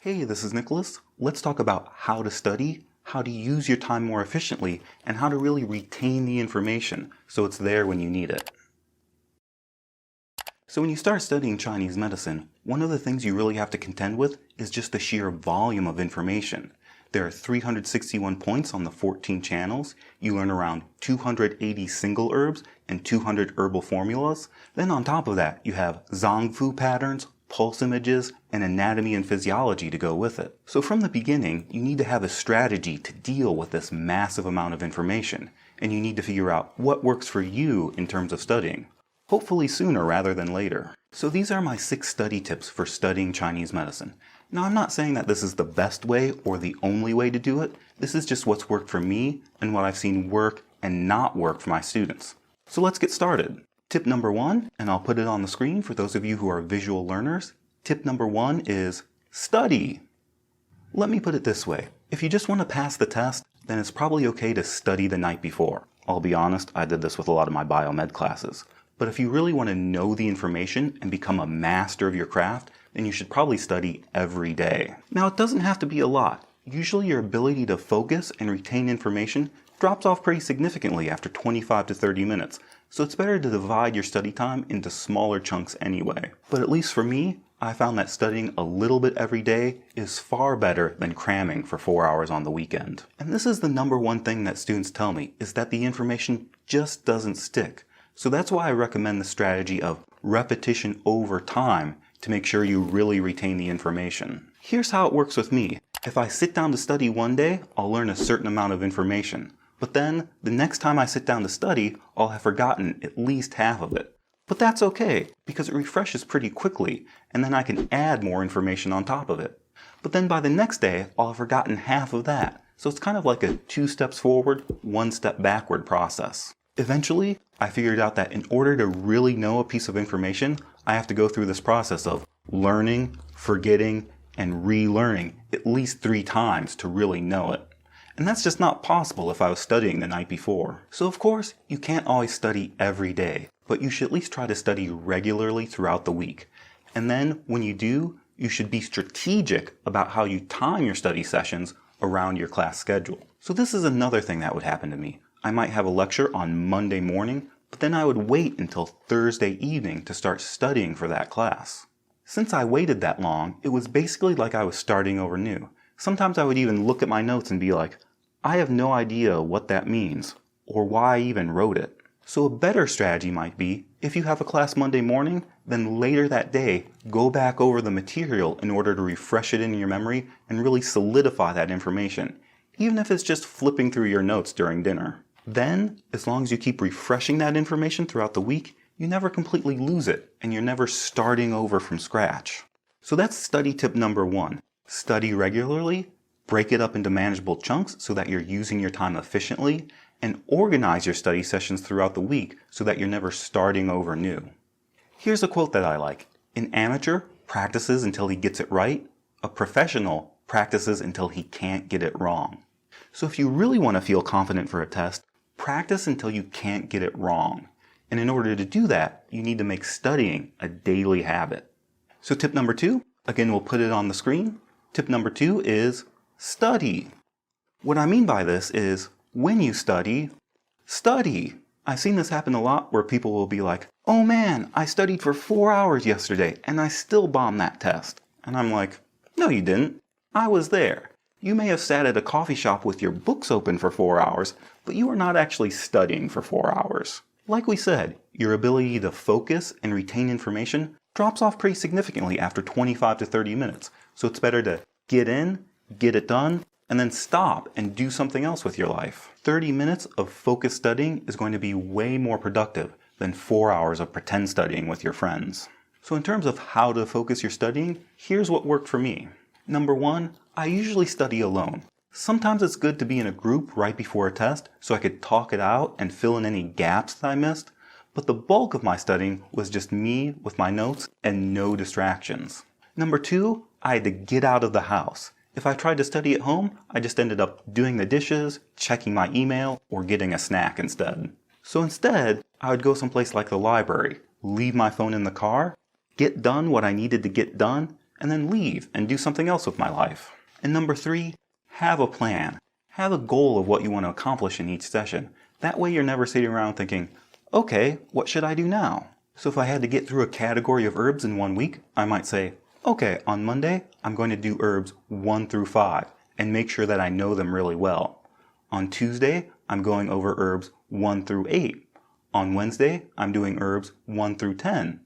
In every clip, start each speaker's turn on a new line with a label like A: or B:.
A: Hey, this is Nicholas. Let's talk about how to study, how to use your time more efficiently, and how to really retain the information so it's there when you need it. So when you start studying Chinese medicine, one of the things you really have to contend with is just the sheer volume of information. There are 361 points on the 14 channels. You learn around 280 single herbs and 200 herbal formulas. Then on top of that, you have Zong Fu patterns, pulse images, and anatomy and physiology to go with it. So from the beginning, you need to have a strategy to deal with this massive amount of information, and you need to figure out what works for you in terms of studying. Hopefully sooner rather than later. So these are my 6 study tips for studying Chinese medicine. Now I'm not saying that this is the best way or the only way to do it. This is just what's worked for me and what I've seen work and not work for my students. So let's get started. Tip number 1, and I'll put it on the screen for those of you who are visual learners. Tip number 1 is study. Let me put it this way. If you just want to pass the test, then it's probably okay to study the night before. I'll be honest, I did this with a lot of my biomed classes. But if you really want to know the information and become a master of your craft, then you should probably study every day. Now, it doesn't have to be a lot. Usually your ability to focus and retain information drops off pretty significantly after 25 to 30 minutes, so it's better to divide your study time into smaller chunks anyway. But at least for me, I found that studying a little bit every day is far better than cramming for 4 hours on the weekend. And this is the number one thing that students tell me, is that the information just doesn't stick. So that's why I recommend the strategy of repetition over time to make sure you really retain the information. Here's how it works with me. If I sit down to study one day, I'll learn a certain amount of information. But then, the next time I sit down to study, I'll have forgotten at least half of it. But that's okay, because it refreshes pretty quickly, and then I can add more information on top of it. But then by the next day, I'll have forgotten half of that. So it's kind of like a 2 steps forward, 1 step backward process. Eventually, I figured out that in order to really know a piece of information, I have to go through this process of learning, forgetting, and relearning at least 3 times to really know it. And that's just not possible if I was studying the night before. So of course, you can't always study every day, but you should at least try to study regularly throughout the week. And then when you do, you should be strategic about how you time your study sessions around your class schedule. So this is another thing that would happen to me. I might have a lecture on Monday morning, but then I would wait until Thursday evening to start studying for that class. Since I waited that long, it was basically like I was starting over new. Sometimes I would even look at my notes and be like, I have no idea what that means, or why I even wrote it. So a better strategy might be, if you have a class Monday morning, then later that day, go back over the material in order to refresh it in your memory and really solidify that information, even if it's just flipping through your notes during dinner. Then, as long as you keep refreshing that information throughout the week, you never completely lose it, and you're never starting over from scratch. So that's study tip number 1. Study regularly, break it up into manageable chunks so that you're using your time efficiently, and organize your study sessions throughout the week so that you're never starting over new. Here's a quote that I like. An amateur practices until he gets it right. A professional practices until he can't get it wrong. So if you really want to feel confident for a test, practice until you can't get it wrong. And in order to do that, you need to make studying a daily habit. So tip number 2, again we'll put it on the screen. Tip number 2 is study. What I mean by this is, when you study, study. I've seen this happen a lot where people will be like, oh man, I studied for 4 hours yesterday and I still bombed that test. And I'm like, no you didn't. I was there. You may have sat at a coffee shop with your books open for 4 hours, but you are not actually studying for 4 hours. Like we said, your ability to focus and retain information drops off pretty significantly after 25 to 30 minutes. So it's better to get in, get it done, and then stop and do something else with your life. 30 minutes of focused studying is going to be way more productive than 4 hours of pretend studying with your friends. So in terms of how to focus your studying, here's what worked for me. Number 1, I usually study alone. Sometimes it's good to be in a group right before a test so I could talk it out and fill in any gaps that I missed, but the bulk of my studying was just me with my notes and no distractions. Number 2, I had to get out of the house. If I tried to study at home, I just ended up doing the dishes, checking my email, or getting a snack instead. So instead, I would go someplace like the library, leave my phone in the car, get done what I needed to get done, and then leave and do something else with my life. And number 3, have a plan. Have a goal of what you want to accomplish in each session. That way you're never sitting around thinking, okay, what should I do now? So if I had to get through a category of herbs in 1 week, I might say, okay, on Monday, I'm going to do herbs 1 through 5 and make sure that I know them really well. On Tuesday, I'm going over herbs 1 through 8. On Wednesday, I'm doing herbs 1 through 10.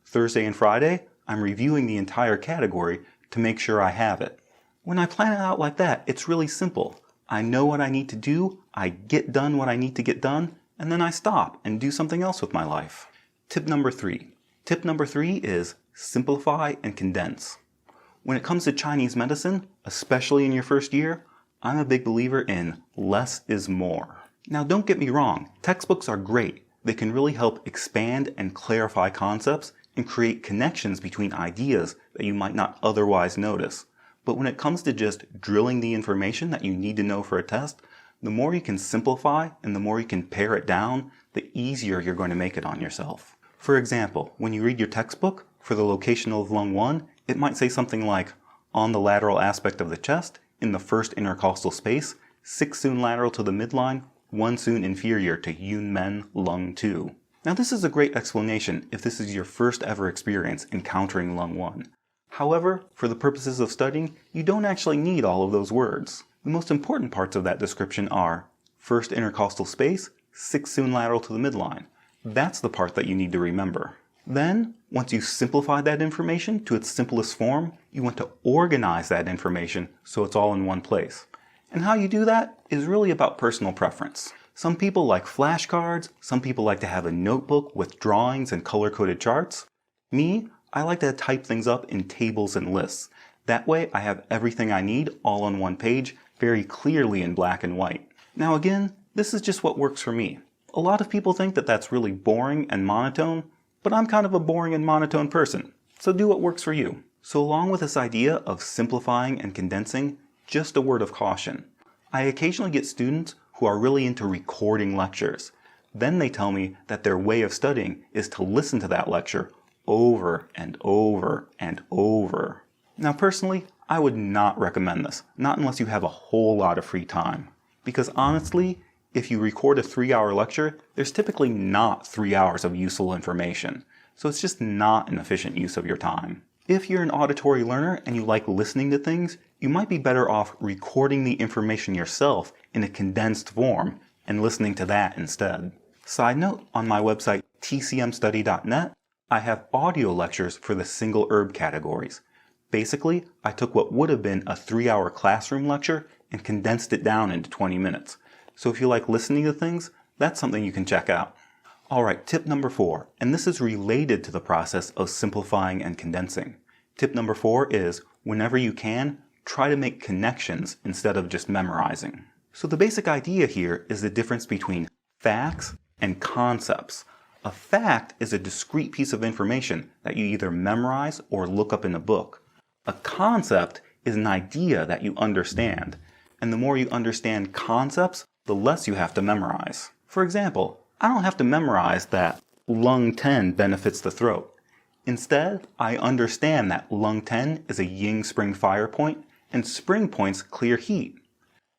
A: Thursday and Friday, I'm reviewing the entire category to make sure I have it. When I plan it out like that, it's really simple. I know what I need to do, I get done what I need to get done, and then I stop and do something else with my life. Tip number 3. Tip number 3 is simplify and condense. When it comes to Chinese medicine, especially in your first year, I'm a big believer in less is more. Now don't get me wrong, textbooks are great. They can really help expand and clarify concepts and create connections between ideas that you might not otherwise notice. But when it comes to just drilling the information that you need to know for a test, the more you can simplify and the more you can pare it down, the easier you're going to make it on yourself. For example, when you read your textbook for the location of lung 1, it might say something like, on the lateral aspect of the chest, in the first intercostal space, 6 Sun lateral to the midline, 1 Sun inferior to Yun Men lung 2. Now this is a great explanation if this is your first ever experience encountering lung 1. However, for the purposes of studying, you don't actually need all of those words. The most important parts of that description are first intercostal space, 6 Sun lateral to the midline. That's the part that you need to remember. Then, once you simplify that information to its simplest form, you want to organize that information so it's all in one place. And how you do that is really about personal preference. Some people like flashcards, some people like to have a notebook with drawings and color-coded charts. Me, I like to type things up in tables and lists. That way I have everything I need all on one page, very clearly in black and white. Now again, this is just what works for me. A lot of people think that that's really boring and monotone, but I'm kind of a boring and monotone person, so do what works for you. So along with this idea of simplifying and condensing, just a word of caution. I occasionally get students who are really into recording lectures. Then they tell me that their way of studying is to listen to that lecture over and over and over. Now personally, I would not recommend this, not unless you have a whole lot of free time. Because honestly, if you record a 3-hour lecture, there's typically not 3 hours of useful information. So it's just not an efficient use of your time. If you're an auditory learner and you like listening to things, you might be better off recording the information yourself in a condensed form and listening to that instead. Side note, on my website tcmstudy.net, I have audio lectures for the single herb categories. Basically, I took what would have been a 3-hour classroom lecture and condensed it down into 20 minutes. So if you like listening to things, that's something you can check out. Alright, tip number 4, and this is related to the process of simplifying and condensing. Tip number 4 is, whenever you can, try to make connections instead of just memorizing. So the basic idea here is the difference between facts and concepts. A fact is a discrete piece of information that you either memorize or look up in a book. A concept is an idea that you understand, and the more you understand concepts, the less you have to memorize. For example, I don't have to memorize that lung 10 benefits the throat. Instead, I understand that lung 10 is a yin spring fire point, and spring points clear heat.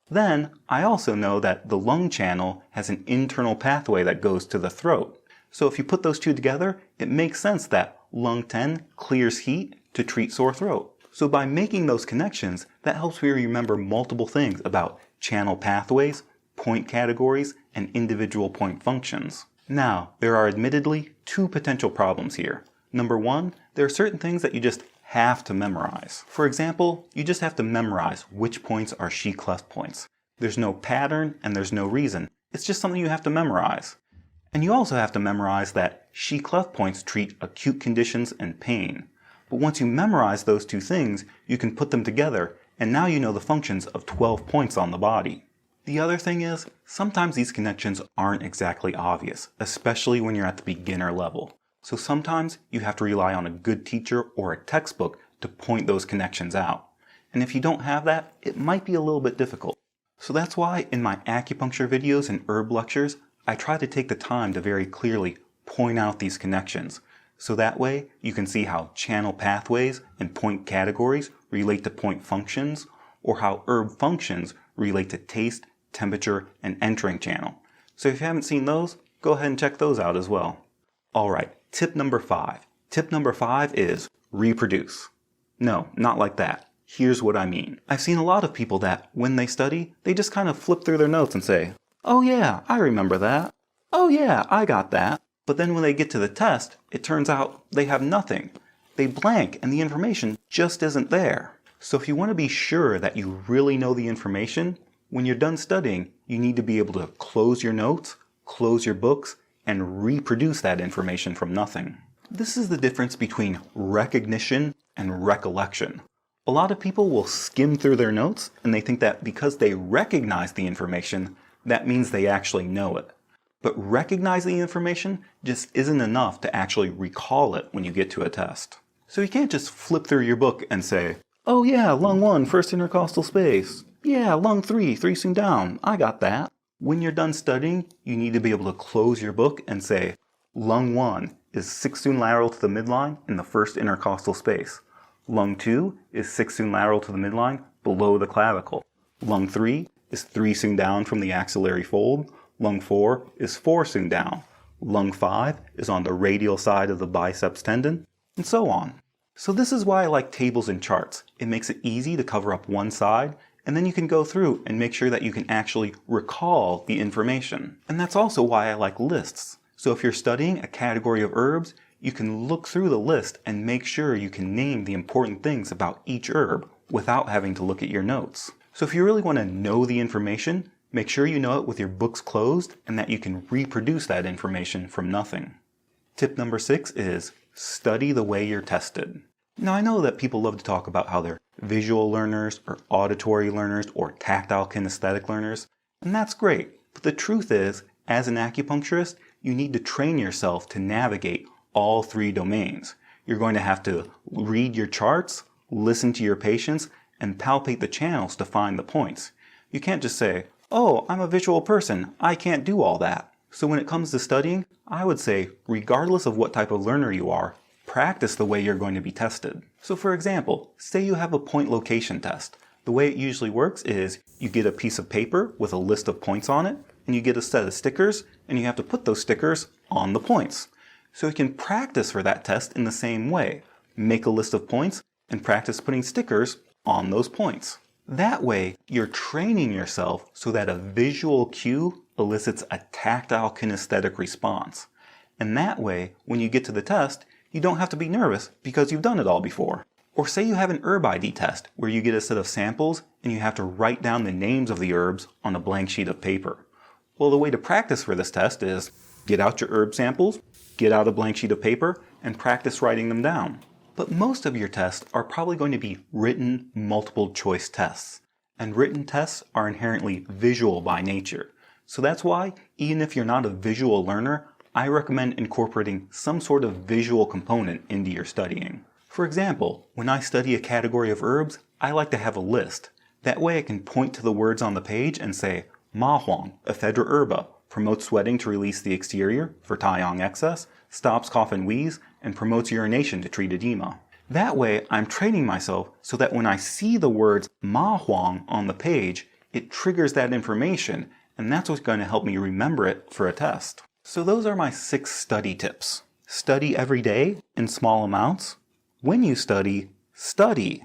A: Then, I also know that the lung channel has an internal pathway that goes to the throat. So if you put those two together, it makes sense that lung 10 clears heat to treat sore throat. So by making those connections, that helps me remember multiple things about channel pathways, point categories, and individual point functions. Now, there are admittedly 2 potential problems here. Number 1, there are certain things that you just have to memorize. For example, you just have to memorize which points are Qi cleft points. There's no pattern and there's no reason. It's just something you have to memorize. And you also have to memorize that Qi cleft points treat acute conditions and pain. But once you memorize those 2 things, you can put them together, and now you know the functions of 12 points on the body. The other thing is, sometimes these connections aren't exactly obvious, especially when you're at the beginner level. So sometimes you have to rely on a good teacher or a textbook to point those connections out. And if you don't have that, it might be a little bit difficult. So that's why in my acupuncture videos and herb lectures, I try to take the time to very clearly point out these connections, So that way you can see how channel pathways and point categories relate to point functions, or how herb functions relate to taste, temperature, and entering channel. So if you haven't seen those, go ahead and check those out as well. Alright, tip number 5. Tip number 5 is reproduce. No, not like that. Here's what I mean. I've seen a lot of people that, when they study, they just kind of flip through their notes and say, "Oh yeah, I remember that. Oh yeah, I got that." But then when they get to the test, it turns out they have nothing. They blank and the information just isn't there. So if you want to be sure that you really know the information, when you're done studying, you need to be able to close your notes, close your books, and reproduce that information from nothing. This is the difference between recognition and recollection. A lot of people will skim through their notes and they think that because they recognize the information, that means they actually know it. But recognizing the information just isn't enough to actually recall it when you get to a test. So you can't just flip through your book and say, "Oh yeah, lung 1, first intercostal space. Yeah, lung 3, 3 soon down. I got that." When you're done studying, you need to be able to close your book and say, "Lung 1 is 6 soon lateral to the midline in the first intercostal space. Lung 2 is 6 soon lateral to the midline below the clavicle. Lung 3 is 3 soon down from the axillary fold. Lung 4 is 4 soon down. Lung 5 is on the radial side of the biceps tendon," and so on. So this is why I like tables and charts. It makes it easy to cover up one side, and then you can go through and make sure that you can actually recall the information. And that's also why I like lists. So if you're studying a category of herbs, you can look through the list and make sure you can name the important things about each herb without having to look at your notes. So if you really want to know the information, make sure you know it with your books closed and that you can reproduce that information from nothing. Tip number 6 is study the way you're tested. Now I know that people love to talk about how they're visual learners or auditory learners or tactile kinesthetic learners, and that's great. But the truth is, as an acupuncturist, you need to train yourself to navigate all 3 domains. You're going to have to read your charts, listen to your patients, and palpate the channels to find the points. You can't just say, "Oh, I'm a visual person, I can't do all that." So when it comes to studying, I would say, regardless of what type of learner you are, practice the way you're going to be tested. So for example, say you have a point location test. The way it usually works is you get a piece of paper with a list of points on it, and you get a set of stickers, and you have to put those stickers on the points. So you can practice for that test in the same way. Make a list of points and practice putting stickers on those points. That way, you're training yourself so that a visual cue elicits a tactile kinesthetic response. And that way, when you get to the test, you don't have to be nervous because you've done it all before. Or say you have an herb ID test where you get a set of samples and you have to write down the names of the herbs on a blank sheet of paper. Well, the way to practice for this test is get out your herb samples, get out a blank sheet of paper, and practice writing them down. But most of your tests are probably going to be written multiple choice tests. And written tests are inherently visual by nature. So that's why, even if you're not a visual learner, I recommend incorporating some sort of visual component into your studying. For example, when I study a category of herbs, I like to have a list. That way I can point to the words on the page and say, "Ma Huang, ephedra herba, promotes sweating to release the exterior for Taiyang excess, stops cough and wheeze, and promotes urination to treat edema." That way I'm training myself so that when I see the words Ma Huang on the page, it triggers that information, and that's what's going to help me remember it for a test. So those are my 6 study tips. Study every day in small amounts. When you study, study.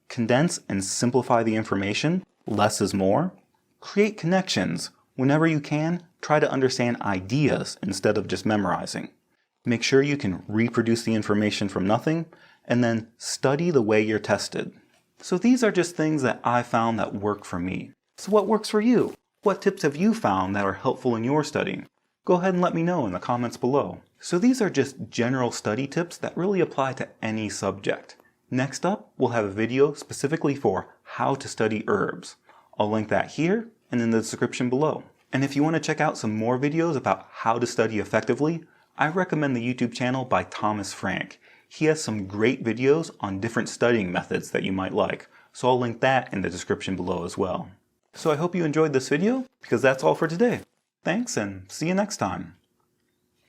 A: Condense and simplify the information. Less is more. Create connections. Whenever you can, try to understand ideas instead of just memorizing. Make sure you can reproduce the information from nothing, and then study the way you're tested. So these are just things that I found that work for me. So what works for you? What tips have you found that are helpful in your studying? Go ahead and let me know in the comments below. So these are just general study tips that really apply to any subject. Next up, we'll have a video specifically for how to study herbs. I'll link that here and in the description below. And if you want to check out some more videos about how to study effectively, I recommend the YouTube channel by Thomas Frank. He has some great videos on different studying methods that you might like, so I'll link that in the description below as well. So I hope you enjoyed this video, because that's all for today. Thanks, and see you next time.